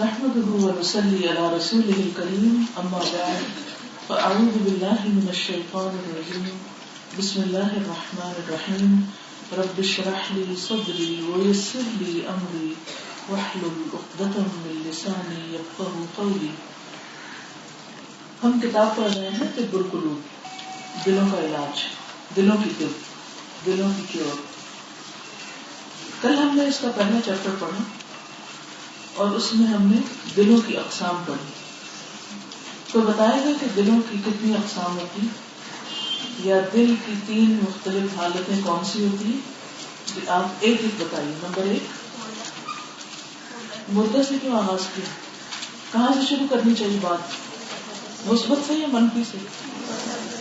نحمده ونصلي على رسوله الكريم أما بعد فأعوذ بالله من الشيطان الرجيم بسم الله الرحمن الرحيم رب اشرح لي صدري ويسر لي أمري واحلل عقدة من لساني يفقهوا قولي. ہم کتاب پڑھ رہے ہیں طب القلوب، دلوں کا علاج، دلوں کی طب، دلوں کی کیور. کل ہم نے اس کا پہلا چیپٹر پڑھا اور اس میں ہم نے دلوں کی اقسام پڑھی. تو بتایا گیا کہ دلوں کی کتنی اقسام ہوتی یا دل کی 3 مختلف حالتیں کون سی ہوتی ہیں. آپ ایک ایک بتائیے. نمبر 1، مردہ سے کیوں آغاز کیا؟ کہاں سے شروع کرنی چاہیے بات؟ مثبت سے یا منفی سے؟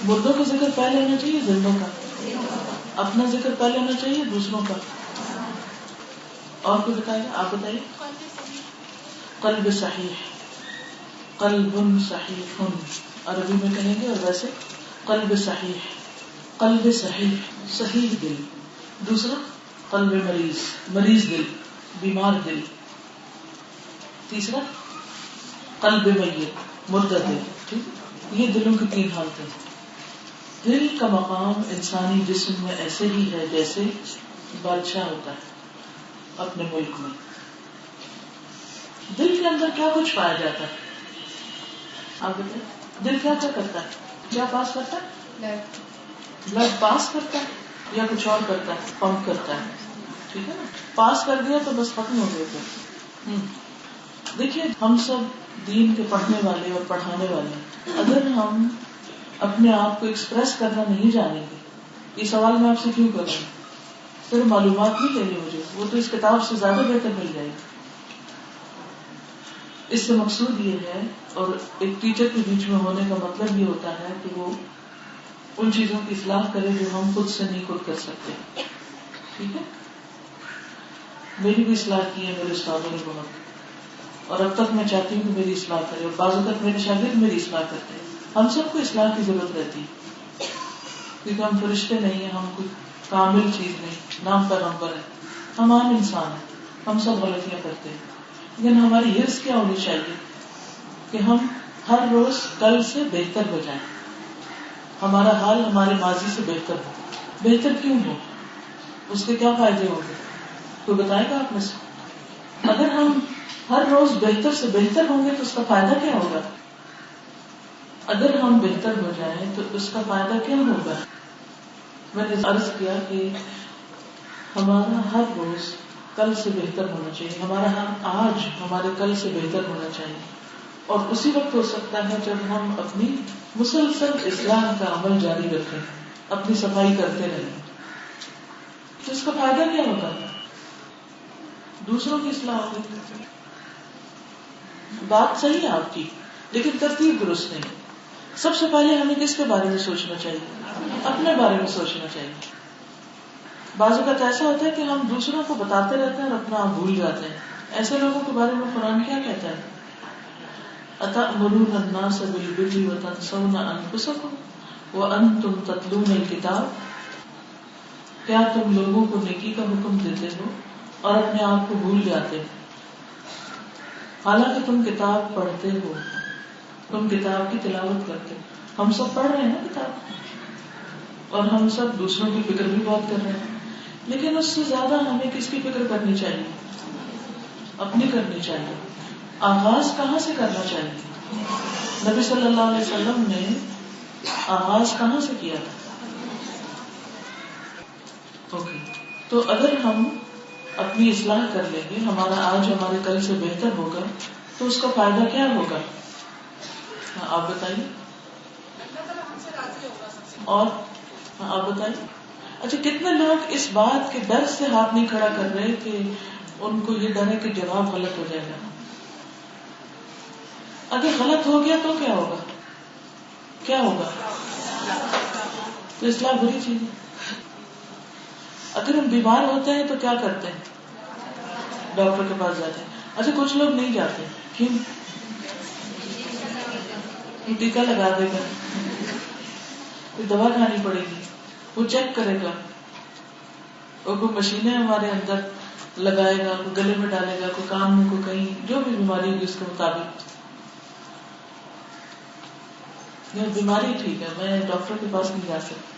مردوں کا ذکر پہلے ہونا چاہیے زندوں کا؟ اپنا ذکر پہلے ہونا چاہیے دوسروں کا؟ اور کوئی بتائیے؟ آپ بتائیے. قلب صحیح، قلب صحیح عربی میں کہیں گے، اور ویسے قلب صحیح، قلب صحیح، صحیح دل. دوسرا قلب مریض، مریض دل، بیمار دل. تیسرا قلب میت، مردہ دل. یہ دلوں کی 3 حالتیں. دل کا مقام انسانی جسم میں ایسے ہی ہے جیسے بادشاہ ہوتا ہے اپنے ملک میں. دل کے اندر کیا کچھ پایا جاتا ہے؟ آپ بتائیں. دل کیا کیا کرتا ہے؟ کیا پاس کرتا ہے؟ بلڈ پاس کرتا ہے یا کچھ اور کرتا ہے؟ پمپ کرتا ہے. ٹھیک ہے نا. پاس کر دیا تو بس ختم ہو گیا. پھر دیکھیے، ہم سب دین کے پڑھنے والے اور پڑھانے والے، اگر ہم اپنے آپ کو ایکسپریس کرنا نہیں جانیں گے. یہ سوال میں آپ سے کیوں کر رہا ہوں؟ صرف معلومات نہیں لینی مجھے، وہ تو اس کتاب سے زیادہ بہتر مل جائے گی. اس سے مقصود یہ ہے، اور ایک ٹیچر کے بیچ میں ہونے کا مطلب یہ ہوتا ہے کہ وہ ان چیزوں کی اصلاح کرے جو ہم خود سے نہیں خود کر سکتے. ٹھیک ہے. میری بھی اصلاح کی ہے میرے استادوں نے بہت، اور اب تک میں چاہتی ہوں کہ میری اصلاح کرے، اور بعض اوقات میرے شاگرد میری اصلاح کرتے ہیں. ہم سب کو اصلاح کی ضرورت رہتی ہے، کیونکہ ہم فرشتے نہیں ہیں، ہم کوئی کامل چیز نہیں، نام پر نمبر ہے. ہم عام انسان ہیں، ہم سب غلطیاں کرتے ہیں. لیکن ہماری حرص کیا ہونی چاہیے کہ ہم ہر روز کل سے بہتر ہو جائیں، ہمارا حال ہمارے ماضی سے بہتر ہو. بہتر کیوں ہو؟ اس کے کیا فائدے ہوں گے؟ کوئی بتائے گا آپ میں سے؟ اگر ہم ہر روز بہتر سے بہتر ہوں گے تو اس کا فائدہ کیا ہوگا؟ اگر ہم بہتر ہو جائیں تو اس کا فائدہ کیا ہوگا؟ میں نے عرض کیا کہ ہمارا ہر روز کل سے بہتر ہونا چاہیے، ہمارا آج ہمارے کل سے بہتر ہونا چاہیے. اور اسی وقت ہو سکتا ہے جب ہم اپنی مسلسل اصلاح کا عمل جاری رکھیں، اپنی صفائی کرتے رہیں. تو اس کا فائدہ کیا ہوگا؟ دوسروں کی اصلاح ہوگی. بات صحیح ہے آپ کی، لیکن ترتیب درست نہیں. سب سے پہلے ہمیں کس کے بارے میں سوچنا چاہیے؟ اپنے بارے میں سوچنا چاہیے. بعض اوقات ایسا ہوتا ہے کہ ہم دوسروں کو بتاتے رہتے ہیں اور اپنا آپ بھول جاتے ہیں. ایسے لوگوں کے بارے میں قرآن کیا کہتا ہے؟ أَتَأْمُرُونَ النَّاسَ بِالْبِرِّ وَتَنْسَوْنَ أَنفُسَكُمْ وَأَنْتُمْ تَتْلُونَ الْكِتَابَ. کیا تم لوگوں کو نیکی کا حکم دیتے ہو اور اپنے آپ کو بھول جاتے ہو، حالانکہ تم کتاب پڑھتے ہو، تم کتاب کی تلاوت کرتے ہو. ہم سب پڑھ رہے ہیں نا کتاب، اور ہم سب دوسروں کی فکر بھی بہت کر رہے ہیں. لیکن اس سے زیادہ ہمیں کس کی فکر کرنی چاہیے؟ اپنی کرنی چاہیے. آغاز کہاں سے کرنا چاہیے؟ نبی صلی اللہ علیہ وسلم نے آغاز کہاں سے کیا تھا؟ تو اگر ہم اپنی اصلاح کر لیں گے، ہمارا آج ہمارے کل سے بہتر ہوگا، تو اس کا فائدہ کیا ہوگا؟ آپ بتائیے. اور آپ بتائیے. اچھا، کتنے لوگ اس بات کے ڈر سے ہاتھ نہیں کھڑا کر رہے کہ ان کو یہ ڈر ہے کہ جواب غلط ہو جائے گا؟ اگر غلط ہو گیا تو کیا ہوگا؟ کیا ہوگا؟ تو اصلاح بری چیز ہے. اگر ہم بیمار ہوتے ہیں تو کیا کرتے ہیں؟ ڈاکٹر کے پاس جاتے ہیں. اچھا، کچھ لوگ نہیں جاتے. کیوں؟ ٹیکا لگا دے گا، دوا کھانی پڑے گی، وہ چیک کرے گا، اور کوئی مشینیں ہمارے اندر لگائے گا، کوئی گلے میں ڈالے گا، کوئی کان میں، کوئی کہیں، جو بھی بیماری ہوگی اس کے مطابق. یہ بیماری ٹھیک ہے، میں ڈاکٹر کے پاس نہیں جا سکتی.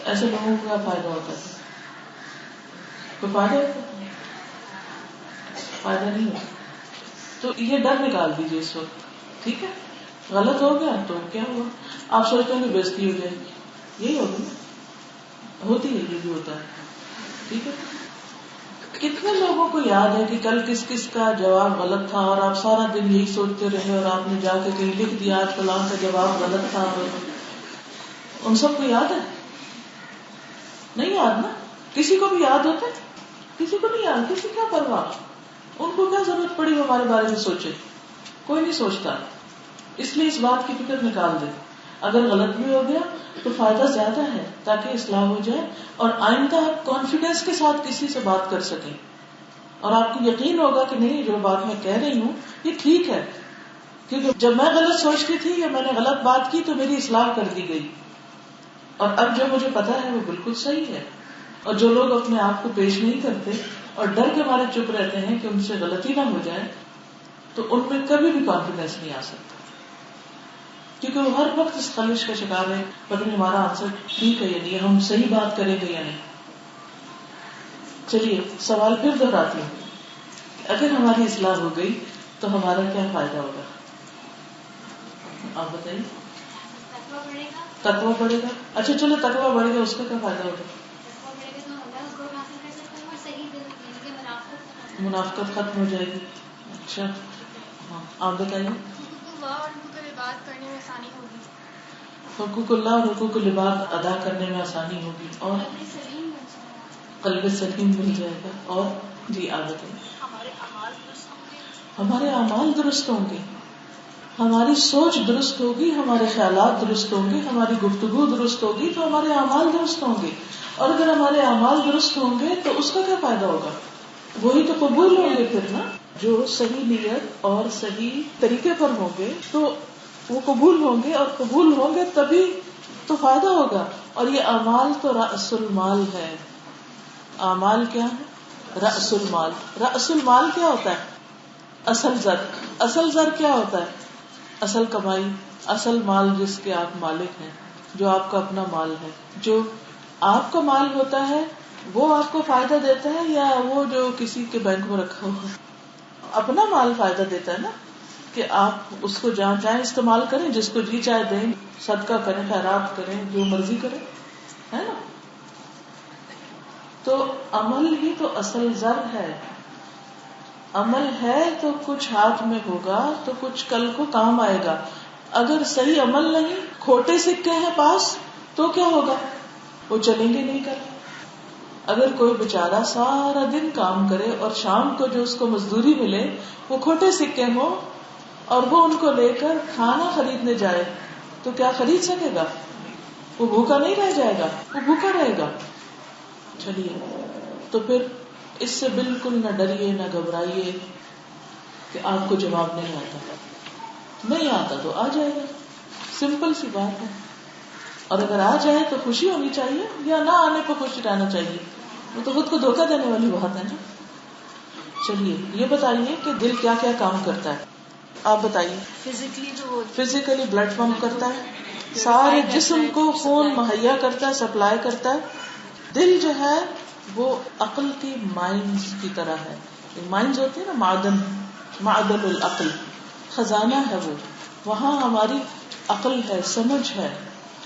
ایسے لوگوں کو کیا فائدہ ہوتا ہے؟ کوئی فائدہ ہوتا ہے؟ فائدہ نہیں ہوتا. تو یہ ڈر نکال دیجیے اس وقت. ٹھیک ہے، غلط ہو گیا تو کیا ہوا؟ آپ سوچتے ہیں کہ بےزتی ہو جائے گی، یہی ہوگی نا، ہوتی ہے، یہ بھی ہوتا ہے. ٹھیک ہے. کتنے لوگوں کو یاد ہے کہ کل کس کس کا جواب غلط تھا اور آپ سارا دن یہی سوچتے رہے اور آپ نے جا کے کہیں لکھ دیا آج فلاں کا جواب غلط تھا؟ ان سب کو یاد ہے؟ نہیں یاد نا. کسی کو بھی یاد ہوتا ہے؟ کسی کو نہیں یاد. کسی کیا پرواہ، ان کو کیا ضرورت پڑی ہمارے بارے میں سوچے؟ کوئی نہیں سوچتا. اس لیے اس بات کی فکر نکال دے. اگر غلط بھی ہو گیا تو فائدہ زیادہ ہے تاکہ اصلاح ہو جائے اور آئندہ آپ کانفیڈینس کے ساتھ کسی سے بات کر سکیں اور آپ کو یقین ہوگا کہ نہیں جو بات میں کہہ رہی ہوں یہ ٹھیک ہے، کیونکہ جب میں غلط سوچتی تھی یا میں نے غلط بات کی تو میری اصلاح کر دی گئی اور اب جو مجھے پتا ہے وہ بالکل صحیح ہے. اور جو لوگ اپنے آپ کو پیش نہیں کرتے اور ڈر کے مارے چپ رہتے ہیں کہ ان سے غلطی نہ ہو جائے تو ان میں کبھی بھی کانفیڈینس نہیں آ سکتا، کیونکہ وہ ہر وقت اس خلش کا شکار ہے، پتہ نہیں ہمارا آنسر ٹھیک ہے یا نہیں، ہم صحیح بات کریں گے یا نہیں. چلیے سوال پھر دہراتی ہوں کہ اگر ہماری اصلاح ہو گئی تو ہمارا کیا فائدہ ہوگا؟ آپ بتائیے. تقویٰ بڑھے گا. اچھا چلو تقویٰ بڑھے گا، اس کا کیا فائدہ ہوگا؟ منافقت ختم ہو جائے گی. اچھا ہاں آپ بتائیے. حقوق اللہ اور حقوق العباد ادا کرنے میں آسانی ہوگی اور قلب سلیم مل جائے گا. اور جی آپ بتائیے. ہمارے اعمال درست ہوں گے، ہماری سوچ درست ہوگی، ہمارے خیالات درست ہوں گے، ہماری گفتگو درست ہوگی تو ہمارے اعمال درست ہوں گے. اور اگر ہمارے اعمال درست ہوں گے تو اس کا کیا فائدہ ہوگا؟ وہی تو قبول ہوں گے پھر نا. جو صحیح نیت اور صحیح طریقے پر ہوں گے تو وہ قبول ہوں گے، اور قبول ہوں گے تبھی تو فائدہ ہوگا. اور یہ اعمال تو رأس المال ہے. اعمال کیا ہے؟ رأس المال. رأس المال کیا ہوتا ہے؟ اصل زر. اصل زر کیا ہوتا ہے؟ اصل کمائی، اصل مال جس کے آپ مالک ہیں، جو آپ کا اپنا مال ہے. جو آپ کا مال ہوتا ہے وہ آپ کو فائدہ دیتا ہے یا وہ جو کسی کے بینک میں رکھا ہوا؟ اپنا مال فائدہ دیتا ہے نا، کہ آپ اس کو جہاں چاہیں استعمال کریں، جس کو جی چاہے دیں، صدقہ کریں، خیرات کریں، جو مرضی کریں، ہے نا. تو عمل ہی تو اصل زر ہے. عمل ہے تو کچھ ہاتھ میں ہوگا تو کچھ کل کو کام آئے گا. اگر صحیح عمل نہیں، کھوٹے سکے ہیں پاس تو کیا ہوگا؟ وہ چلیں گے نہیں کر. اگر کوئی بےچارا سارا دن کام کرے اور شام کو جو اس کو مزدوری ملے وہ کھوٹے سکے ہوں اور وہ ان کو لے کر کھانا خریدنے جائے تو کیا خرید سکے گا؟ وہ بھوکا نہیں رہ جائے گا، وہ بھوکا رہے گا. چلیے تو پھر اس سے بالکل نہ ڈریے نہ گھبرائیے کہ آپ کو جواب نہیں آتا. نہیں آتا تو آ جائے گا، سمپل سی بات ہے. اور اگر آ جائے تو خوشی ہونی چاہیے، یا نہ آنے پہ خوش رہنا چاہیے. وہ تو خود کو دھوکہ دینے والی بات ہے نا. چلیے یہ بتائیے کہ دل کیا کیا کام کرتا ہے، آپ بتائیے. فزیکلی بلڈ پمپ کرتا ہے، سارے جسم کو خون مہیا کرتا ہے، سپلائی کرتا ہے. دل جو ہے وہ عقل کی مائنز کی طرح ہے. مائنز ہوتی ہے نا، معدن العقل، خزانہ ہے وہ. وہاں ہماری عقل ہے، سمجھ ہے.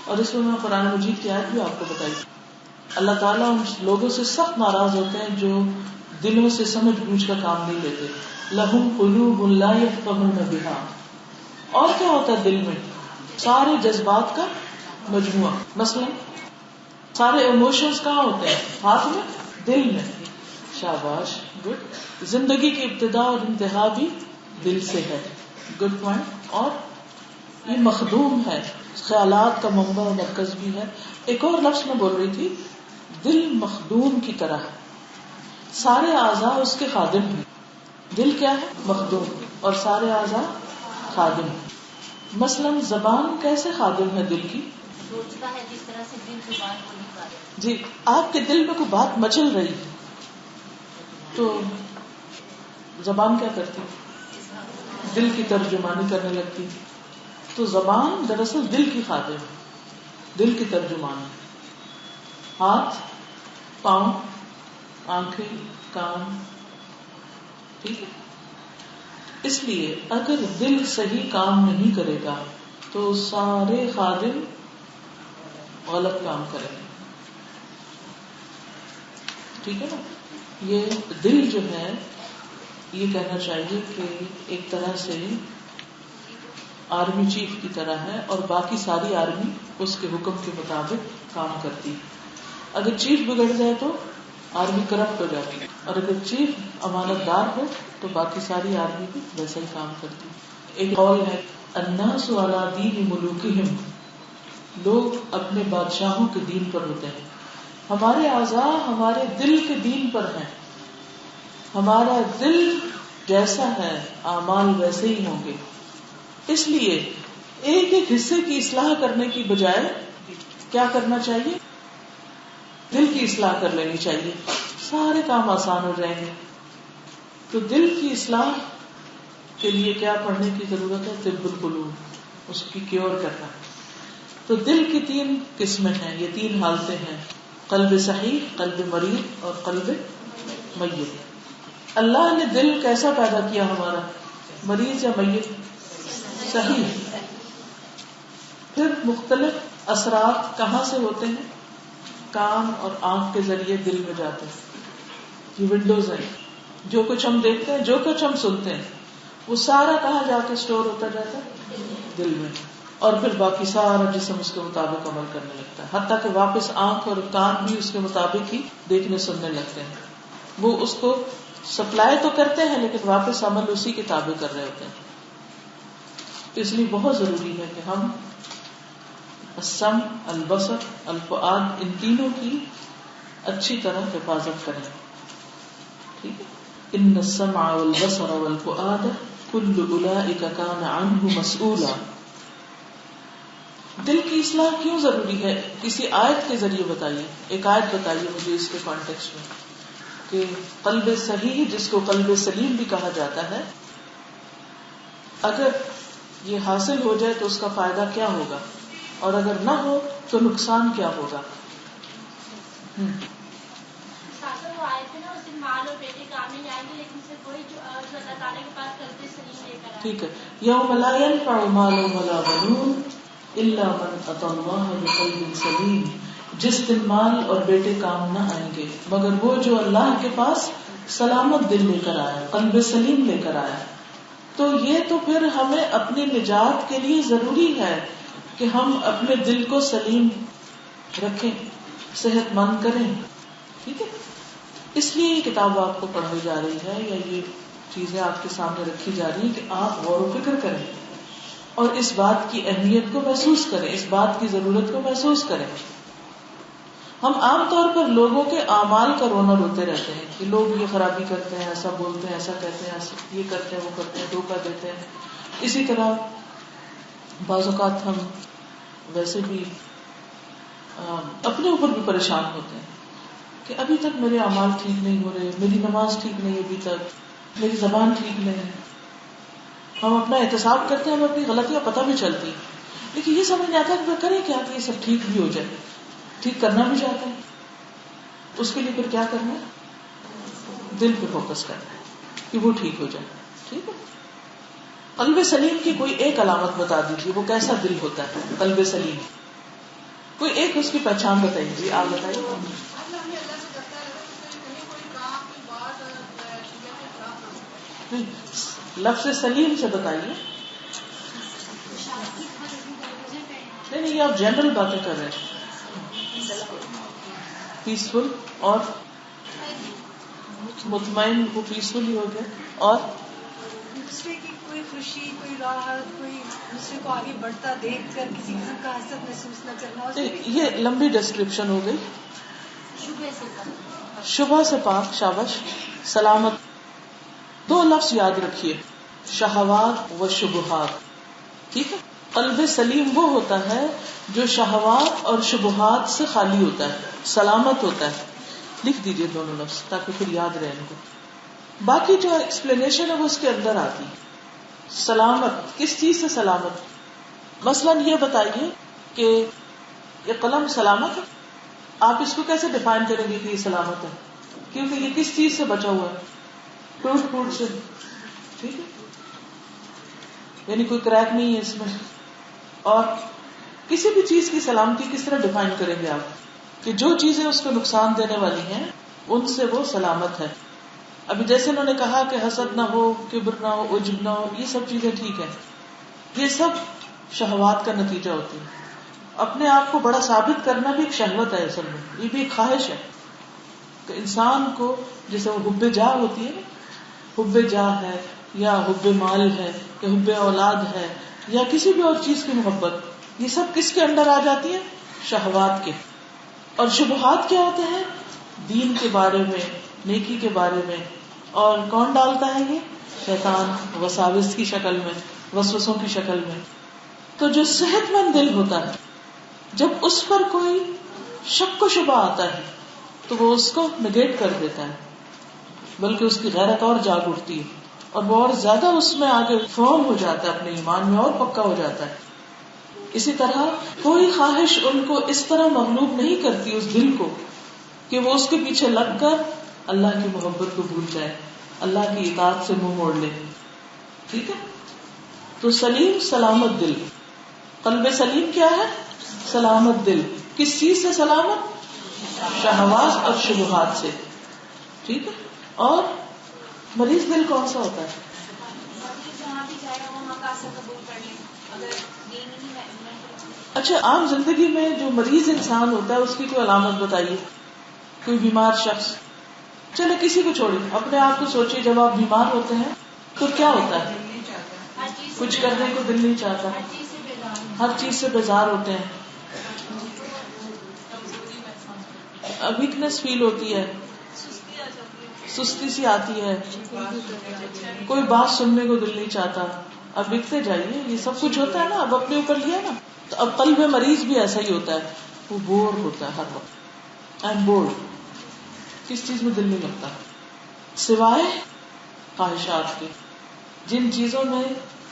اور اس میں قرآن مجید کی آیت بھی آپ کو بتائی. اللہ تعالیٰ ان لوگوں سے سخت ناراض ہوتے ہیں جو دلوں سے سمجھ بوجھ کا کام نہیں لیتے. لہم قلوب لا یفقہون بہا. اور کیا ہوتا ہے دل میں؟ سارے جذبات کا مجموعہ. مثلا سارے ایموشنز کہاں ہوتے ہیں؟ ہاتھ میں، دل میں. شاباش، گڈ. زندگی کی ابتدا اور انتہا بھی دل سے ہے. Good point. اور یہ مخدوم ہے، خیالات کا منبع و مرکز بھی ہے. ایک اور لفظ میں بول رہی تھی، دل مخدوم کی طرح، سارے اعضاء اس کے خادم ہیں. دل کیا ہے؟ مخدوم، اور سارے اعضاء خادم. مثلا زبان کیسے خادم ہے دل کی؟ سوچتا ہے جس طرح سے دل زبان کو نہیں پاتا. جی آپ کے دل میں کوئی بات مچل رہی ہے تو زبان کیا کرتی؟ دل کی ترجمانی کرنے لگتی. تو زبان دراصل دل کی خادم ہے, دل کی ترجمان. ہاتھ, پاؤں, آنکھیں, کان, ٹھیک ہے. اس لیے اگر دل صحیح کام نہیں کرے گا تو سارے خادم غلط کام کریں گے. ٹھیک ہے نا. یہ دل جو ہے یہ کہنا چاہیے کہ ایک طرح سے آرمی چیف کی طرح ہے اور باقی ساری آرمی اس کے حکم کے مطابق کام کرتی. اگر چیف بگڑ جائے تو آرمی کرپٹ ہو جاتی ہے, اور اگر چیف امانت دار ہو تو باقی ساری آرمی بھی ویسا ہی کام کرتی. ایک قول ہے الناس علی دین ملوکہم, لوگ اپنے بادشاہوں کے دین پر ہوتے ہیں. ہمارے اعضاء ہمارے دل کے دین پر ہیں. ہمارا دل جیسا ہے اعمال ویسے ہی ہوں گے. اس لیے ایک ایک حصے کی اصلاح کرنے کی بجائے کیا کرنا چاہیے؟ دل کی اصلاح کر لینی چاہیے, سارے کام آسان ہو جائیں گے. تو دل کی اصلاح کے لیے کیا پڑھنے کی ضرورت ہے؟ طب القلوب, اس کی کیور کرنا. تو دل کی 3 قسمیں ہیں, یہ 3 حالتیں ہیں, قلب صحیح, قلب مریض اور قلب میت. اللہ نے دل کیسا پیدا کیا ہمارا؟ مریض یا میت؟ صحیح. پھر مختلف اثرات کہاں سے ہوتے ہیں؟ کان اور آنکھ کے ذریعے دل میں جاتے ہیں. یہ ونڈوز ہیں, جو کچھ ہم دیکھتے ہیں, جو کچھ ہم سنتے ہیں, وہ سارا کہاں جا کے اسٹور ہوتا جاتا ہے؟ دل میں. اور پھر باقی سارا جسم اس کے مطابق عمل کرنے لگتا ہے, حتیٰ کہ واپس آنکھ اور کان بھی اس کے مطابق ہی دیکھنے سننے لگتے ہیں. وہ اس کو سپلائی تو کرتے ہیں لیکن واپس عمل اسی کے تابع کر رہے ہوتے ہیں. اس لیے بہت ضروری ہے کہ ہم السمع, البصر, الفؤاد, ان تینوں کی اچھی طرح حفاظت کریں. ٹھیک ہے. ان السمع والبصر والفؤاد كل اولئک کان عنہ مسئولا. دل کی اصلاح کیوں ضروری ہے؟ کسی آیت کے ذریعے بتائیے, ایک آیت بتائیے مجھے اس کے کانٹیکسٹ میں, کہ قلب صحیح جس کو قلب سلیم بھی کہا جاتا ہے, اگر یہ حاصل ہو جائے تو اس کا فائدہ کیا ہوگا, اور اگر نہ ہو تو نقصان کیا ہوگا. ٹھیک ہے. یوم لا ينفع مال ولا بنون الا من اتى الله بقلب سلیم. جس دن مال اور بیٹے کام نہ آئیں گے مگر وہ جو اللہ کے پاس سلامت دل لے کر آیا, قلب سلیم لے کر آیا. تو یہ تو پھر ہمیں اپنی نجات کے لیے ضروری ہے کہ ہم اپنے دل کو سلیم رکھیں, صحت مند کریں. ٹھیک ہے. اس لیے یہ کتاب آپ کو پڑھائی جا رہی ہے, یا یہ چیزیں آپ کے سامنے رکھی جا رہی ہیں کہ آپ غور و فکر کریں اور اس بات کی اہمیت کو محسوس کریں, اس بات کی ضرورت کو محسوس کریں. ہم عام طور پر لوگوں کے اعمال کا رونا روتے رہتے ہیں کہ لوگ یہ خرابی کرتے ہیں, ایسا بولتے ہیں, ایسا کہتے ہیں, ایسا یہ کرتے ہیں, وہ کرتے ہیں, دھوکہ دیتے ہیں. اسی طرح بعض اوقات ہم ویسے بھی اپنے اوپر بھی پریشان ہوتے ہیں کہ ابھی تک میرے اعمال ٹھیک نہیں ہو رہے, میری نماز ٹھیک نہیں, ابھی تک میری زبان ٹھیک نہیں. ہم اپنا احتساب کرتے ہیں, ہمیں اپنی غلطیاں پتہ بھی چلتی ہیں, لیکن یہ سمجھ نہیں آتا کہ کریں کیا کہ یہ سب ٹھیک بھی ہو جائے. ٹھیک کرنا بھی چاہتے ہیں, اس کے لیے پھر کیا کرنا ہے؟ دل پہ فوکس کرنا ہے کہ وہ ٹھیک ہو جائے. ٹھیک ہے. قلب سلیم کی کوئی ایک علامت بتا دیجیے, وہ کیسا دل ہوتا ہے قلب سلیم, کوئی ایک اس کی پہچان بتائیے. جی آپ بتائیے. لفظ سلیم سے بتائیے. نہیں, آپ جنرل باتیں کر رہے ہیں. پیسفل اور مطمئن, وہ پیسفل ہی ہو گیا. اور دوسرے کی کوئی خوشی, کوئی راحت, کوئی دوسرے کو آگے بڑھتا دیکھ کر کسی قسم کا حسد محسوس نہ کرنا. یہ لمبی ڈسکرپشن ہو گئی. شبہ سے پاک, شابش, سلامت. 2 لفظ یاد رکھیے, شہوات و شبہات. ٹھیک ہے. قلب سلیم وہ ہوتا ہے جو شہوات اور شبہات سے خالی ہوتا ہے، سلامت ہوتا ہے. لکھ دیجئے دونوں لفظ تاکہ پھر یاد رہے ان کو. باقی جو ایکسپلینیشن ہے وہ اس کے اندر آتی. سلامت کس چیز سے سلامت؟ مثلاً یہ بتائیے کہ یہ قلم سلامت ہے، آپ اس کو کیسے ڈیفائن کریں گے کہ یہ سلامت ہے؟ کیونکہ یہ کس چیز سے بچا ہوا ہے؟ ٹوٹ سے. ٹھیک ہے، یعنی کوئی کریک نہیں ہے اس میں. اور کسی بھی چیز کی سلامتی کس طرح ڈیفائن کریں گے آپ کہ جو چیزیں اس کو نقصان دینے والی ہیں ان سے وہ سلامت ہے. ابھی جیسے انہوں نے کہا کہ حسد نہ ہو، کبر نہ ہو، عجب نہ ہو، یہ سب چیزیں ٹھیک ہے، یہ سب شہوات کا نتیجہ ہوتی ہے. اپنے آپ کو بڑا ثابت کرنا بھی ایک شہوت ہے، اصل میں یہ بھی ایک خواہش ہے کہ انسان کو، جیسے وہ حب جاہ ہوتی ہے، حب جاہ ہے یا حب مال ہے یا حب اولاد ہے یا کسی بھی اور چیز کی محبت، یہ سب کس کے اندر آ جاتی ہے؟ شہوات کے. اور شبہات کیا ہوتے ہیں؟ دین کے بارے میں، نیکی کے بارے میں. اور کون ڈالتا ہے یہ؟ شیطان، وساوس کی شکل میں، وسوسوں کی شکل میں. تو جو صحت مند دل ہوتا ہے، جب اس پر کوئی شک و شبہ آتا ہے تو وہ اس کو نگیٹ کر دیتا ہے، بلکہ اس کی غیرت اور جاگ اٹھتی ہے اور وہ اور زیادہ اس میں آگے فرم ہو جاتا ہے، اپنے ایمان میں اور پکا ہو جاتا ہے. اسی طرح کوئی خواہش ان کو اس طرح مغلوب نہیں کرتی اس دل کو کہ وہ اس کے پیچھے لگ کر اللہ کی محبت کو بھول جائے، اللہ کی اطاعت سے منہ موڑ لے. ٹھیک ہے، تو سلیم سلامت دل. قلب سلیم کیا ہے؟ سلامت دل. کس چیز سے سلامت؟ شہوات اور شبہات سے. ٹھیک ہے. اور مریض دل کون سا ہوتا ہے؟ جہاں بھی جائے گا وہاں کا اثر قبول کر لیں. اگر دین ہی اچھا، عام زندگی میں جو مریض انسان ہوتا ہے اس کی کوئی علامت بتائیے. کوئی بیمار شخص، چلے کسی کو چھوڑیے، اپنے آپ کو سوچیے جب آپ بیمار ہوتے ہیں تو کیا ہوتا ہے؟ کچھ کرنے کو دل نہیں چاہتا، ہر چیز سے بیزار ہوتے ہیں، ویکنس فیل ہوتی ہے، سستی سی آتی ہے، کوئی بات سننے کو دل نہیں چاہتا. اب لکھتے جائیے، یہ سب کچھ ہوتا ہے نا. اب اپنے اوپر لیا نا، تو اب قلب میں مریض بھی ایسا ہی ہوتا ہے، وہ بور ہوتا ہے ہر وقت. I am board. کس چیز میں دل نہیں لگتا سوائے خواہشات کے. جن چیزوں میں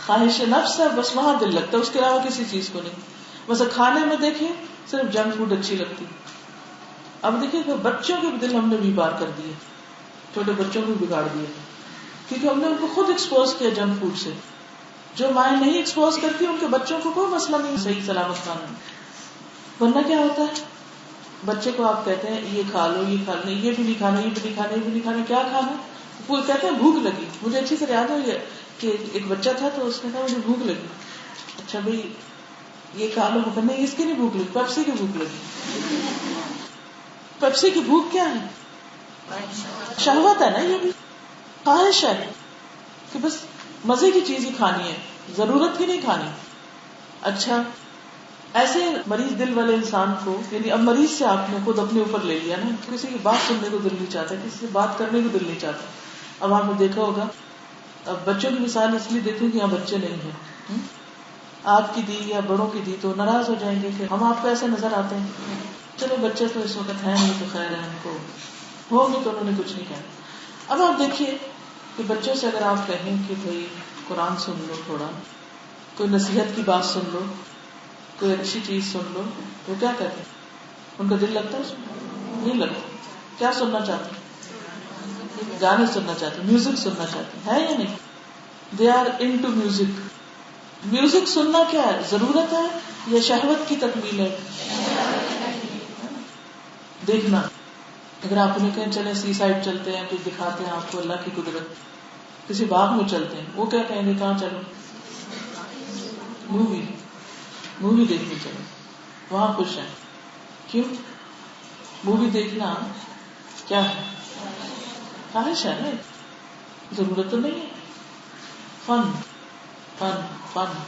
خواہش نفس ہے بس وہاں دل لگتا ہے، اس کے علاوہ کسی چیز کو نہیں. بس کھانے میں دیکھیں صرف جنک فوڈ اچھی لگتی. اب دیکھیں کہ بچوں کے بھی دل ہم نے بھی بار کر دیے، چھوٹے بچوں کو بگاڑ دیے، کیونکہ ہم نے ان کو خود ایکسپوز کیا جنک فوڈ سے. جو مائیں نہیں ایکسپوز کرتی ان کے بچوں کو کوئی مسئلہ نہیں صحیح سلامت کھانا میں. ورنہ کیا ہوتا ہے، بچے کو آپ کہتے ہیں یہ کھا لو، یہ کھا لو، یہ بھی نہیں کھانا، یہ بھی نہیں کھانا، یہ بھی نہیں کھانا. کیا کھانا؟ وہ کہتے ہیں بھوک لگی. مجھے اچھی طرح یاد ہے کہ ایک بچہ تھا تو اس نے کہا مجھے بھوک لگی. اچھا بھائی یہ کھا لو. نہیں، اس کی نہیں بھوک لگی، پیپسی کی بھوک لگی. پیپسی کی بھوک کیا ہے؟ شہوت ہے نا، یہ بھی خواہش ہے کہ بس مزے کی چیز ہی کھانی ہے، ضرورت کی نہیں کھانی. اچھا، ایسے مریض دل والے انسان کو، یعنی اب مریض سے آپ نے خود اپنے اوپر لے لیا نا، کسی کی بات سننے کو دل نہیں چاہتا، کسی سے بات کرنے کو دل نہیں چاہتا. اب آپ نے دیکھا ہوگا، اب بچوں کی مثال اس لیے دیکھیں کہ یہاں بچے نہیں ہیں، آپ کی دی یا بڑوں کی دی تو ناراض ہو جائیں گے کہ ہم آپ کو ایسے نظر آتے ہیں. چلو بچے تو اس وقت ہیں نہیں تو خیر ہے، ان کو ہوں گے تو انہوں نے کچھ نہیں کہا. اب آپ دیکھیے کہ بچوں سے اگر آپ کہیں کہ بھائی قرآن سن لو، تھوڑا کوئی نصیحت کی بات سن لو، کوئی اچھی چیز سن لو، تو کیا کہتے ہیں؟ ان کا دل لگتا ہے اس میں؟ نہیں لگتا. کیا سننا چاہتے ہیں؟ گانے سننا چاہتے ہیں، میوزک سننا چاہتے ہیں، ہے یا نہیں؟ دے آر ان ٹو میوزک. میوزک سننا کیا ہے؟ ضرورت ہے یا شہوت کی تکمیل ہے؟ دیکھنا. اگر آپ انہیں کہیں چلیں سی سائڈ چلتے ہیں، کچھ دکھاتے ہیں آپ کو اللہ کی قدرت، کسی باغ میں چلتے ہیں، وہ کیا کہیں گے؟ کہاں چلو؟ مووی دیکھنے چلو، وہاں خوش ہیں. کیوں؟ مووی دیکھنا کیا ہے؟ خواہش ہے نا، ضرورت تو نہیں ہے. فن فن فن،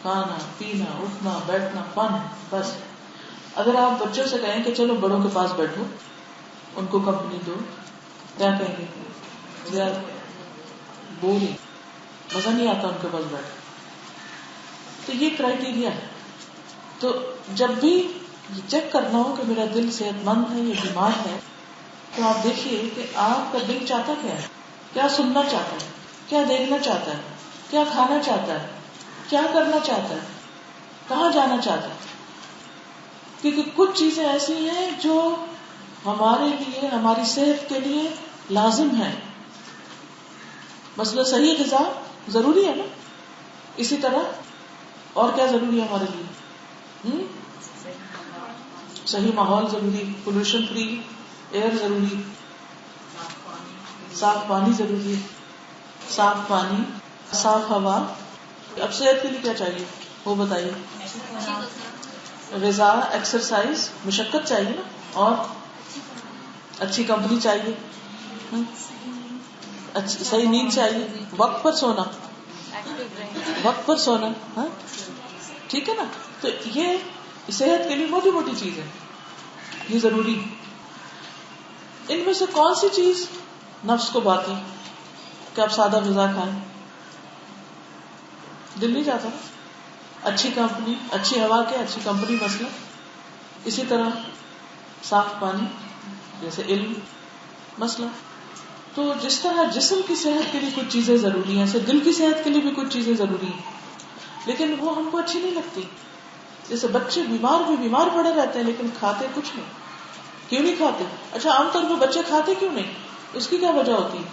کھانا پینا اٹھنا بیٹھنا فن، بس. اگر آپ بچوں سے کہیں کہ چلو بڑوں کے پاس بیٹھو، ان کو کمپنی دو، کیا کہیں گے؟ یار بورنگ، مزہ نہیں آتا ان کے پاس بیٹھ. تو یہ کرائٹیریا ہے. تو جب بھی چیک کرنا ہو کہ میرا دل صحت مند ہے یا بیمار ہے، تو آپ دیکھیے کہ آپ کا دل چاہتا کیا ہے، کیا سننا چاہتا ہے، کیا دیکھنا چاہتا ہے، کیا کھانا چاہتا ہے، کیا کرنا چاہتا ہے، کہاں جانا چاہتا ہے. کیونکہ کچھ چیزیں ایسی ہیں جو ہمارے لیے، ہماری صحت کے لیے لازم ہے. مثلا صحیح غذا ضروری ہے نا، اسی طرح اور کیا ضروری ہے ہمارے لیے؟ صحیح ماحول ضروری، پولوشن فری ایئر ضروری، صاف پانی ضروری ہے، صاف پانی، صاف ہوا. اب صحت کے لیے کیا چاہیے وہ بتائیے. غذا، ایکسرسائز، مشقت چاہیے نا، اور اچھی کمپنی چاہیے، صحیح نیند چاہیے، وقت پر سونا، وقت پر سونا. ہاں ٹھیک ہے نا. تو یہ صحت کے لیے موٹی موٹی چیز ہے، یہ ضروری. ان میں سے کون سی چیز نفس کو باتی کہ آپ سادہ غذا کھائیں؟ دل نہیں چاہتا نا. اچھی کمپنی، اچھی ہوا کے، اچھی کمپنی مثلا. اسی طرح صاف پانی، جیسے علم مسئلہ. تو جس طرح جسم کی صحت کے لیے کچھ چیزیں ضروری ہیں، ایسے دل کی صحت کے لیے بھی کچھ چیزیں ضروری ہیں، لیکن وہ ہم کو اچھی نہیں لگتی. جیسے بچے بیمار پڑے رہتے ہیں لیکن کھاتے کچھ نہیں. کیوں نہیں کھاتے؟ اچھا عام طور پہ بچے کھاتے کیوں نہیں؟ اس کی کیا وجہ ہوتی ہے؟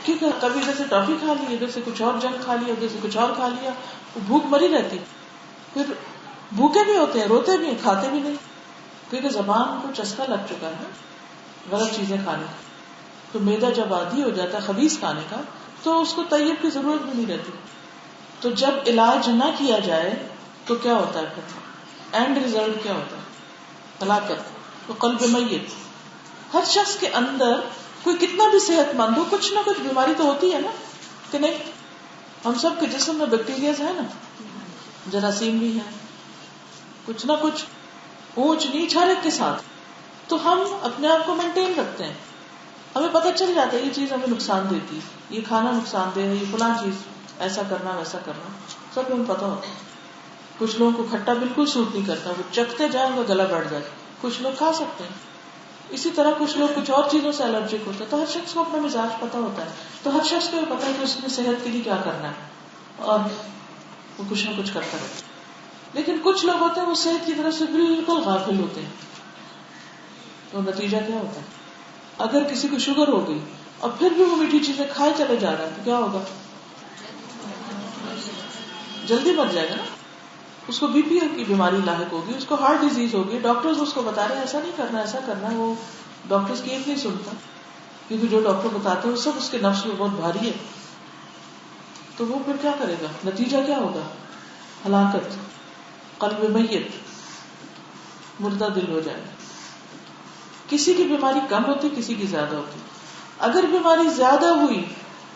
کیونکہ کبھی ادھر سے ٹافی کھا لی، ادھر سے کچھ اور جنک کھا لیا، ادھر سے کچھ اور کھا لیا، وہ بھوک مری رہتی. پھر بھوکے بھی ہوتے ہیں، روتے بھی ہیں، کھاتے بھی نہیں، کیونکہ زبان کو چسکا لگ چکا ہے غلط چیزیں کھانے کا. تو معدہ جب عادی ہو جاتا ہے خبیث کھانے کا تو اس کو طیب کی ضرورت بھی نہیں رہتی. تو جب علاج نہ کیا جائے تو کیا ہوتا ہے؟ پھر اینڈ ریزلٹ کیا ہوتا ہے؟ ہلاکت. تو قلب میت. ہر شخص کے اندر کوئی کتنا بھی صحت مند ہو، کچھ نہ کچھ بیماری تو ہوتی ہے نا، کہ نہیں؟ ہم سب کے جسم میں بیکٹیریاز ہیں نا، جراثیم بھی ہیں، کچھ نہ کچھ اونچ نیچ ہر ایک کے ساتھ. تو ہم اپنے آپ کو مینٹین رکھتے ہیں، ہمیں پتہ چل جاتا ہے یہ چیز ہمیں نقصان دیتی ہے، یہ کھانا نقصان دہ ہے، یہ فلاں چیز ایسا کرنا ویسا کرنا، سب ہمیں پتہ ہوتا ہے. کچھ لوگوں کو کھٹا بالکل سوٹ نہیں کرتا، وہ چکھتے جائیں وہ گلا بیٹھ جائے. کچھ لوگ کھا سکتے ہیں. اسی طرح کچھ لوگ کچھ اور چیزوں سے الرجک ہوتے ہیں. تو ہر شخص کو اپنا مزاج پتہ ہوتا ہے. تو ہر شخص کو یہ پتا ہے کہ اس نے صحت کے لیے کیا کرنا ہے، اور وہ کچھ نہ کچھ کرتا رہتا ہے. لیکن کچھ لوگ ہوتے ہیں وہ صحت کی طرف سے بالکل غافل ہوتے ہیں. تو نتیجہ کیا ہوتا ہے؟ اگر کسی کو شوگر ہو گئی اور پھر بھی وہ میٹھی چیزیں کھائے چلے جا رہا ہے تو کیا ہوگا؟ جلدی مر جائے گا نا. اس کو بی پی کی بیماری لاحق ہوگی، اس کو ہارٹ ڈیزیز ہوگی. ڈاکٹرز اس کو بتا رہے ہیں ایسا نہیں کرنا، ایسا کرنا، وہ ڈاکٹرز کی ایک نہیں سنتا، کیونکہ جو ڈاکٹر بتاتے ہیں وہ سب اس کے نفس میں بہت بھاری ہے. تو وہ پھر کیا کرے گا؟ نتیجہ کیا ہوگا؟ ہلاکت. قلب میت، مردہ دل ہو جائے گا. کسی کی بیماری کم ہوتی، کسی کی زیادہ ہوتی. اگر بیماری زیادہ ہوئی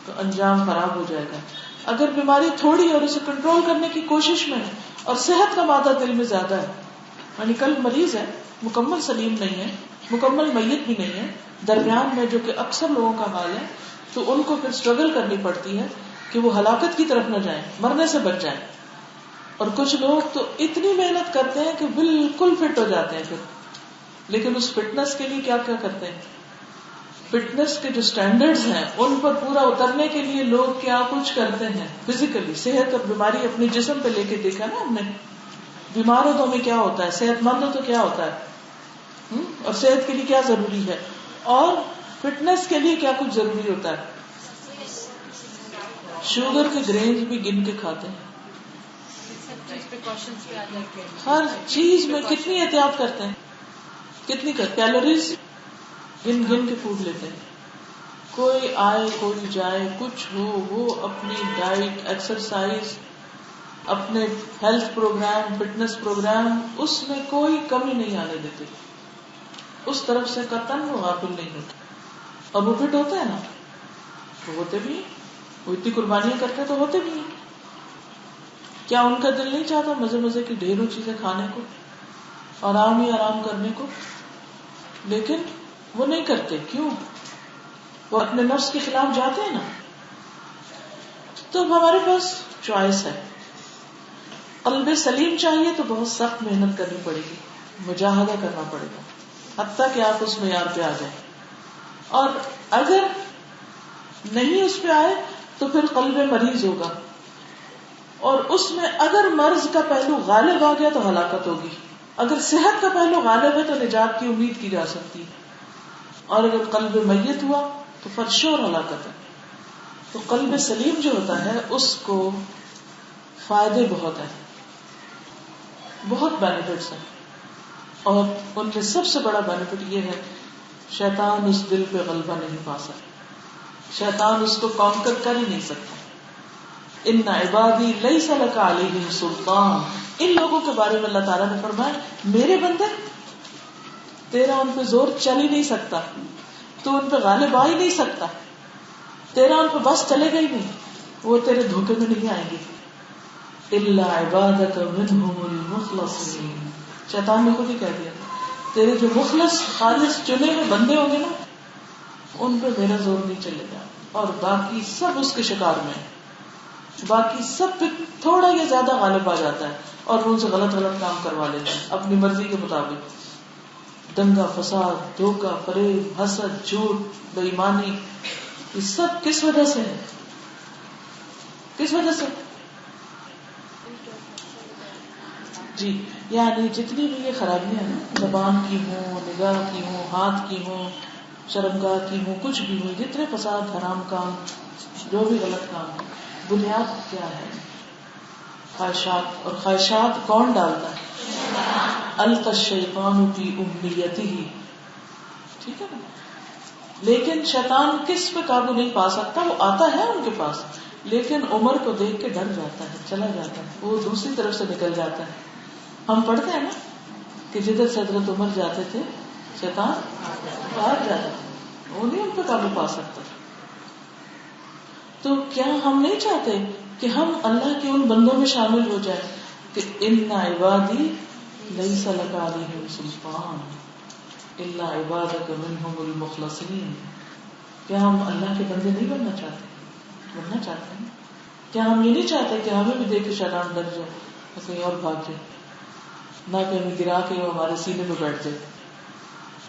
تو انجام خراب ہو جائے گا. اگر بیماری تھوڑی اور اسے کنٹرول کرنے کی کوشش میں ہے اور صحت کا مادہ دل میں زیادہ ہے، یعنی قلب مریض ہے، مکمل سلیم نہیں ہے، مکمل میت بھی نہیں ہے، درمیان میں، جو کہ اکثر لوگوں کا حال ہے، تو ان کو پھر اسٹرگل کرنی پڑتی ہے کہ وہ ہلاکت کی طرف نہ جائیں، مرنے سے بچ جائیں. اور کچھ لوگ تو اتنی محنت کرتے ہیں کہ بالکل فٹ ہو جاتے ہیں پھر، لیکن اس فٹنس کے لیے کیا کیا کرتے ہیں؟ فٹنس کے جو سٹینڈرڈز ہیں ان پر پورا اترنے کے لیے لوگ کیا کچھ کرتے ہیں فزیکلی. صحت اور بیماری اپنے جسم پہ لے کے دیکھا نا ہم نے. بیمار ہو تو ہمیں کیا ہوتا ہے، صحت مند ہو تو کیا ہوتا ہے، اور صحت کے لیے کیا ضروری ہے، اور فٹنس کے لیے کیا کچھ ضروری ہوتا ہے. شوگر کے گرینز بھی گن کے کھاتے ہیں، ہر چیز میں کتنی احتیاط کرتے ہیں، کتنی کیلوریز گن گن کے فوڈ لیتے ہیں. کوئی آئے کوئی جائے کچھ ہو، وہ اپنی ڈائٹ، ایکسرسائز، اپنے ہیلتھ پروگرام، فٹنس پروگرام، اس میں کوئی کمی نہیں آنے دیتے. اس طرف سے قطعاً وہ غافل نہیں ہوتے. اور وہ فٹ ہوتے ہیں نا، تو ہوتے بھی ہیں، وہ اتنی قربانیاں کرتے ہیں تو ہوتے بھی ہیں. کیا ان کا دل نہیں چاہتا مزے مزے کی ڈھیروں چیزیں کھانے کو، آرام ہی آرام کرنے کو؟ لیکن وہ نہیں کرتے. کیوں؟ وہ اپنے نفس کے خلاف جاتے ہیں نا. تو ہمارے پاس چوائس ہے. قلب سلیم چاہیے تو بہت سخت محنت کرنی پڑے گی، مجاہدہ کرنا پڑے گا، حتیٰ کہ آپ اس معیار پہ آ جائیں. اور اگر نہیں اس پہ آئے تو پھر قلب مریض ہوگا، اور اس میں اگر مرض کا پہلو غالب آ گیا تو ہلاکت ہوگی. اگر صحت کا پہلو غالب ہے تو نجات کی امید کی جا سکتی ہے، اور اگر قلب میت ہوا تو فرشور ہلاکت ہے. تو قلب سلیم جو ہوتا ہے اس کو فائدے بہت ہیں، بہت بینیفٹس ہیں، اور ان میں سب سے بڑا بینیفٹ یہ ہے شیطان اس دل پہ غلبہ نہیں پا سکتا، شیطان اس کو کانکر کر ہی نہیں سکتا. ان عبادی لیس لک علیہم سلطان، ان لوگوں کے بارے میں اللہ تعالیٰ نے فرمایا میرے بندے، تیرا ان پہ زور چل ہی نہیں سکتا، تو ان پہ غالب آ ہی نہیں سکتا، تیرا ان پہ بس چلے گا ہی نہیں، وہ تیرے دھوکے میں نہیں آئیں گے. الا عبادک منہم المخلصین، شیطان نے خود ہی کہہ دیا تیرے جو مخلص خالص چنے ہوئے بندے ہوں گے نا ان پہ میرا زور نہیں چلے گا، اور باقی سب اس کے شکار میں، باقی سب پہ تھوڑا یا زیادہ غالب آ جاتا ہے اور ان سے غلط کام کروا لیتا ہے اپنی مرضی کے مطابق. دنگا فساد، دھوکہ، فریب، حسد، جھوٹ، بے ایمانی، یہ سب کس وجہ سے ہے؟ کس وجہ سے؟ جی یعنی جتنی بھی یہ خرابیاں ہیں، زبان کی ہوں، نگاہ کی ہوں، ہاتھ کی ہوں، شرمگاہ کی ہوں، کچھ بھی ہوں، جتنے فساد، حرام کام، جو بھی غلط کام ہے، بنیاد کیا ہے؟ خواہشات. اور خواہشات کون ڈالتا ہے؟ القى الشیطان فی امنیتہ، ٹھیک ہے نا. لیکن شیطان کس پہ قابو نہیں پا سکتا، وہ آتا ہے ان کے پاس لیکن عمر کو دیکھ کے ڈر جاتا ہے، چلا جاتا ہے، وہ دوسری طرف سے نکل جاتا ہے. ہم پڑھتے ہیں نا کہ جدھر سے حضرت عمر جاتے تھے شیطان بھاگ جاتا تھا، وہ نہیں ان پہ قابو پا سکتا. تو کیا ہم نہیں چاہتے کہ ہم اللہ کے ان بندوں میں شامل ہو جائیں کہ ان عبادی لیس لک علیہم سلطان الا عبادک منہم المخلصین؟ کیا ہم اللہ کے بندے نہیں بننا چاہتے ہیں؟ کیا ہم یہ نہیں چاہتے کہ ہمیں بھی دیکھ کے شیطان ڈر جائے اور کہیں اور بھاگ جائے، نہ کہ ہمیں گرا کے وہ ہمارے سینے پہ بیٹھ جائے؟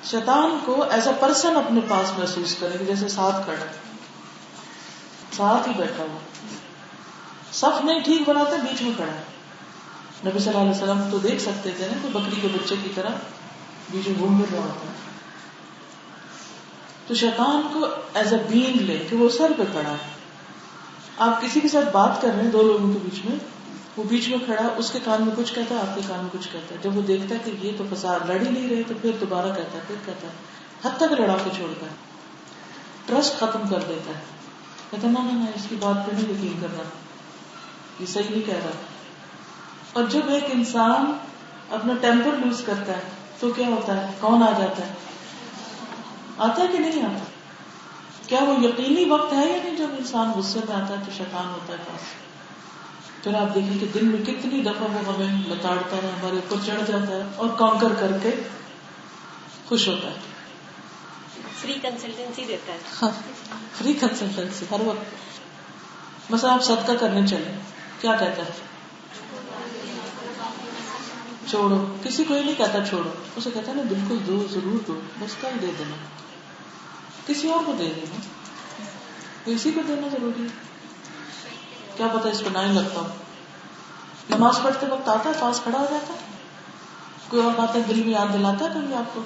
شیطان کو ایز اے پرسن اپنے پاس محسوس کرے کہ جیسے ساتھ کھڑا، ساتھ ہی بیٹھا ہوا، صف نہیں ٹھیک بناتے بیچ میں کھڑا ہے. نبی صلی اللہ علیہ وسلم تو دیکھ سکتے تھے نا کہ بکری کے بچے کی طرح بیچ میں گھوم رہا ہوتا ہے. تو شیطان کو ایز اے بینگ لے کہ وہ سر پہ کھڑا ہے. آپ کسی کے ساتھ بات کر رہے ہیں دو لوگوں کے بیچ میں، وہ بیچ میں کھڑا ہے، اس کے کان میں کچھ کہتا ہے، آپ کے کان میں کچھ کہتا ہے. جب وہ دیکھتا ہے کہ یہ تو فساد، لڑ ہی نہیں رہے، تو پھر دوبارہ کہتا ہے، پھر کہتا ہے، حد تک لڑا کے چھوڑتا ہے، ٹرسٹ ختم کر دیتا ہے، کہتا ہے نہ اس کی بات پہ نہیں یقین کرنا، یہ صحیح نہیں کہہ رہا. اور جب ایک انسان اپنا ٹیمپر لوز کرتا ہے تو کیا ہوتا ہے؟ کون آ جاتا ہے؟ آتا ہے کہ نہیں آتا؟ کیا وہ یقینی وقت ہے یا نہیں جب انسان غصے میں آتا ہے تو شیطان ہوتا ہے پاس؟ پھر آپ دیکھیں کہ دن میں کتنی دفعہ وہ ہمیں لتاڑتا ہے، ہمارے اوپر چڑھ جاتا ہے اور کانکر کر کے خوش ہوتا ہے. فری کنسلٹنسی دیتا ہے. ہاں، فری کنسلٹنسی ہر وقت. مثلا آپ صدقہ کرنے چلے، کیا کہتا ہے؟ چھوڑو. کسی کو ہی نہیں کہتا چھوڑو، اسے کہتا ہے نا بالکل دو، ضرور دو، بس کل دے دینا، کسی اور کو دے دینا، کسی کو دینا ضروری ہے، کیا پتا اس کو نہ ہی لگتا ہو. نماز پڑھتے وقت آتا ہے پاس کھڑا ہو جاتا ہے، کوئی اور بات ہے دل میں یاد دلاتا ہے کبھی آپ کو؟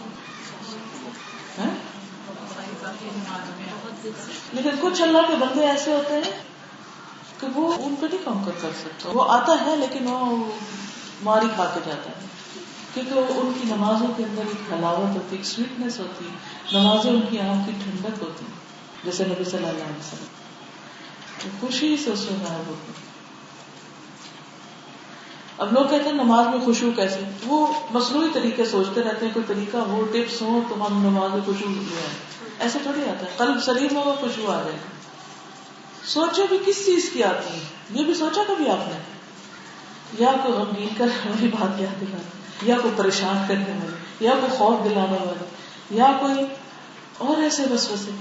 لیکن کچھ اللہ کے بندے ایسے ہوتے ہیں کہ وہ ان پہ نہیں کام کر سکتا، وہ آتا ہے لیکن وہ ماری کھا کے جاتا ہے، کیونکہ ان کی نمازوں کے اندر ایک حلاوت ہوتی، ایک سویٹنس ہوتی، نمازیں ان کی آنکھ کی ٹھنڈک ہوتی، جیسے نبی صلی اللہ علیہ وسلم خوشی سے اس میں غائب ہوتی. اب لوگ کہتے ہیں نماز میں خشوع کیسے؟ وہ مصنوعی طریقے سوچتے رہتے ہیں، کوئی طریقہ ہو، ٹپس ہو تو ہم نماز میں خشوع لے آئیں. ایسے تھوڑی آتا ہے، قلب سلیم ہوگا خشوع آ جائے گا. سوچو بھی کس چیز کی آتی ہے، یہ بھی سوچا کبھی آپ نے؟ یا کوئی غمگین کرنے والی بات یاد دلاتی، یا کوئی پریشان کرنے والی، یا کوئی خوف دلانے والی، یا کوئی اور ایسے وسوسے.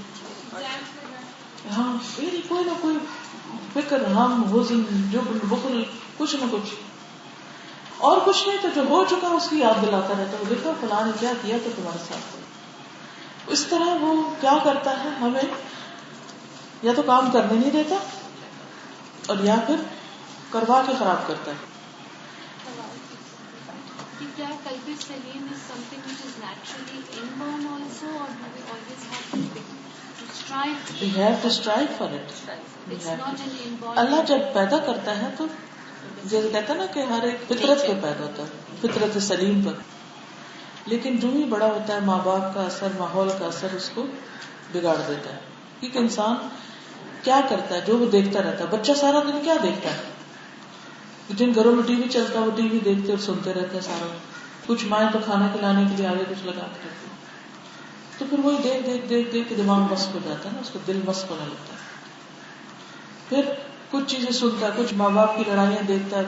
ہاں کوئی نہ کوئی فکر، ہم، حزن، جبن، بخل، کچھ نہ کچھ. اور کچھ نہیں تو جو ہو چکا اس کی یاد دلاتا رہتا ہے. وہ دیکھو فلاں نے کیا کیا تو تمہارے ساتھ. اس طرح وہ کیا کرتا ہے, ہمیں یا تو کام کرنے نہیں دیتا اور یا پھر کروا کے خراب کرتا ہے. کیا قلب سلیم is something which is naturally inborn also, or do we always have to strive? We have to strive for it. It's not an inborn. اللہ جب پیدا کرتا ہے تو جیسے کہتا ہے نا کہ ہر ایک فطرت پہ پیدا ہوتا ہے, فطرت سلیم پر. لیکن جو ہی بڑا ہوتا ہے ماں باپ کا اثر, ماحول کا اثر اس کو بگاڑ دیتا ہے. کیونکہ انسان کیا کرتا ہے, جو وہ دیکھتا رہتا ہے. بچہ سارا دن کیا دیکھتا ہے, جن گھروں میں ٹی وی چلتا ہے وہ ٹی وی دیکھتے اور سنتے رہتے ہیں سارا. کچھ مائیں تو کھانا کھلانے کے لیے آگے کچھ لگا کے رکھتے ہیں, تو پھر وہی دیکھ دیکھ دیکھ دیکھ کے دماغ مست ہو جاتا ہے نا, اس کو دل مست ہونے لگتا ہے. پھر کچھ چیزیں سنتا ہے, کچھ ماں باپ کی لڑائیاں دیکھتا ہے,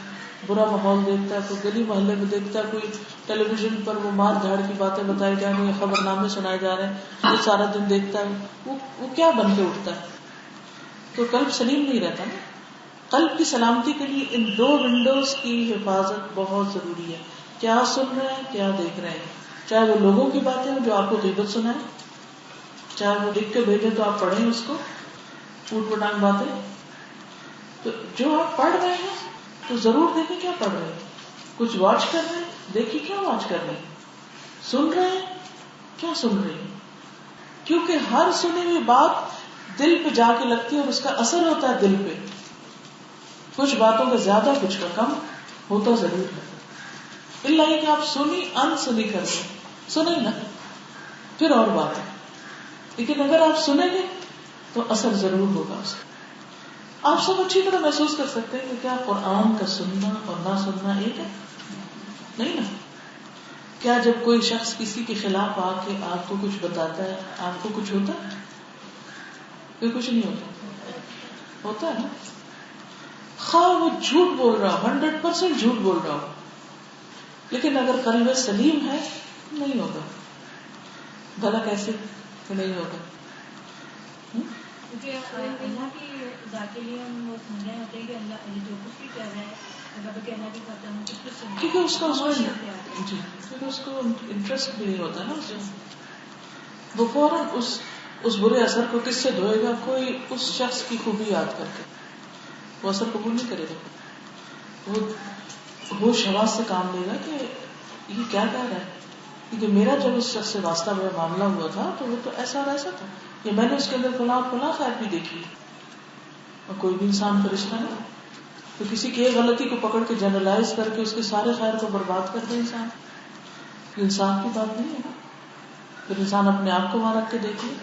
برا ماحول دیکھتا ہے, کوئی گلی محلے میں دیکھتا ہے, کوئی ٹیلی ویژن پر وہ مار دھاڑ کی باتیں بتائی جا رہی ہیں, خبر نامے سنائے جا رہے ہیں, وہ سارا دن دیکھتا ہے. وہ کیا بن کے اٹھتا ہے؟ تو قلب سلیم نہیں رہتا نا. قلب کی سلامتی کے لیے ان دو ونڈوز کی حفاظت بہت ضروری ہے. کیا سن رہے ہیں, کیا دیکھ رہے ہیں. چاہے وہ لوگوں کی باتیں جو آپ کو غیبت سنائیں, چاہے وہ لکھ کے بھیجیں تو آپ پڑھیں اس کو, اوٹ پٹانگ باتیں. تو جو آپ پڑھ رہے ہیں تو ضرور دیکھیں کیا پڑھ رہے ہیں. کچھ واچ کر رہے ہیں, دیکھیے کیا واچ کر رہے ہیں. سن رہے ہیں, کیا سن رہے ہیں. کیونکہ ہر سنی ہوئی بات دل پہ جا کے لگتی ہے اور اس کا اثر ہوتا ہے دل پہ. کچھ باتوں کا زیادہ, کچھ کا کم ہوتا ضرور ہے. اللہ یہ کہ آپ سنی انسنی کر دیں, سنیں نا پھر اور بات ہے. لیکن اگر آپ سنیں گے تو اثر ضرور ہوگا اس کا. آپ سب اچھی طرح محسوس کر سکتے ہیں کہ کیا قرآن کا سننا اور نہ سننا ایک ہے؟ نہیں نا. کیا جب کوئی شخص کسی کے خلاف آ کے آپ کو کچھ بتاتا ہے آپ کو کچھ ہوتا ہے؟ کوئی کچھ نہیں ہوتا. ہوتا ہے نا. خواہ وہ جھوٹ بول رہا ہو, 100% جھوٹ بول رہا ہو, لیکن اگر قلب سلیم ہے نہیں ہوگا. بھلا کیسے کہ نہیں ہوگا؟ کیونکہ اللہ کی ذات کے لیے ہم وہ سن رہے ہوتے ہیں کہ اللہ جو کچھ بھی کر رہا ہے اللہ کہ اللہ کی فتح ہم کچھ کچھ سن. کیونکہ اس کا جی کیونکہ اس کو انٹرسٹ بھی نہیں ہوتا نا اس میں. وہ فوراً اس برے اثر کو کس سے دھوئے گا؟ کوئی اس شخص کی خوبی یاد کر کے. وہ اثر قبول نہیں کرے گا. وہ ہوش حواس سے کام لے گا کہ یہ کیا کہہ رہا ہے. کیونکہ میرا جب اس شخص سے واسطہ میں معاملہ ہوا تھا تو وہ تو ایسا اور ایسا تھا, یا میں نے اس کے اندر فلاں فلاں خیر بھی دیکھی. اور کوئی بھی انسان فرشتہ نہیں. تو کسی کی ایک غلطی کو پکڑ کے جنرلائز کر کے اس کے سارے خیر کو برباد کر دے انسان, انسان کی بات نہیں ہے. پھر انسان اپنے آپ کو وہاں رکھ کے دیکھے